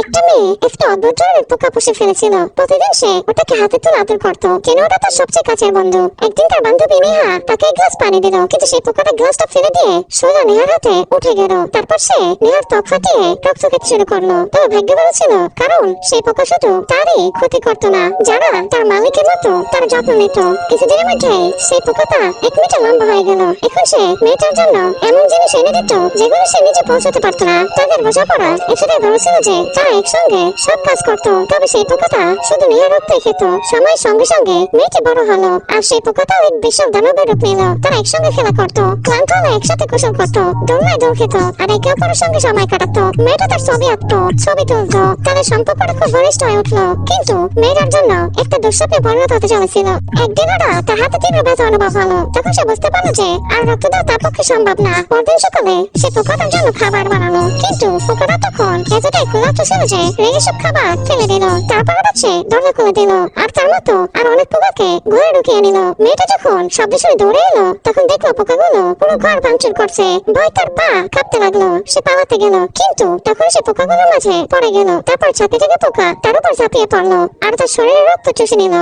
একটা মেয়ে একটা অদ্ভুত ধরনের পোকা পুষে ফেলেছিল। প্রতিদিন সে ওটাকে হাতে তুলে আদর করতো, কেন ওটা তার সবচেয়ে কাছের বন্ধু। একদিন তার বান্ধবী নেহা তাকে এক গ্লাস পানি দিল, কিন্তু সেই পোকাটা গ্লাসটা ফেলে দিয়ে সোজা নেহার হাতে উঠে গেল। তারপর সে নেহার ত্বক ফাটিয়ে রক্ত খেতে শুরু করলো। তবে ভাগ্য ভালো ছিল, কারণ সেই পোকা শুধু তারই ক্ষতি করতো না, যারা তার মালিকের মতো তার যত্ন নিত। কিছুদিনের মধ্যে সেই পোকাটা 1 মিটার লম্বা হয়ে গেল। এখন সে মেয়েটার জন্য এমন জিনিস এনে দিত যেগুলো সে নিজে পৌঁছাতে পারতো না। তাদের বোঝাপড়া এতটাই ভালো ছিল যে তারা একসঙ্গে সব কাজ করতো। তবে সেই পোকাটা শুধু নেহার রক্তই খেত। সময়ের সঙ্গে সঙ্গে মেয়েটি বড় হলো, আর সেই পোকাটাও এক বিশাল দানবের রূপ নিল। তারা একসঙ্গে খেলা করতো, ক্লান্ত হলে একসাথে গোসল করতো, দোলনায় দোল খেত, আর একে অপরের সঙ্গে সময় কাটাতো। মেয়েটা তার ছবি আঁকতো, ছবি তুলতো। তাদের সম্পর্কটা খুব ঘনিষ্ঠ হয়ে উঠলো। কিন্তু মেয়েটার জন্য একটা দুঃস্বপ্নে পরিণত হতে চলেছিল। একদিন হঠাৎ তার হাতে তীব্র ব্যথা অনুভব হলো। তখন সে বুঝতে পারলো যে আর রক্ত দেওয়া তার পক্ষে সম্ভব না। পরদিন সকালে সে পোকাটার জন্য খাবার বানালো, কিন্তু পোকাটা তখন এতটাই ক্ষুধার্ত ছিল যে রেগে সব খাবার ফেলে দিল। তারপর হঠাৎ সে দরজা খুলে দিল, আর তার মতো আর অনেক পোকাকে ঘরে ঢুকিয়ে নিল। মেয়েটা যখন শব্দ শুনে দৌড়ে এলো, তখন দেখলো পোকাগুলো পুরো ঘর ভাঙচুর করছে। ভয় তার পা কাঁপতে লাগলো, সে পালাতে গেল, কিন্তু তখন সে পোকাগুলোর মাঝে পড়ে গেল। তারপর ছাতি থেকে পোকা তার উপর ঝাঁপিয়ে পড়লো, আর তার শরীরে রক্ত চুষে নিল।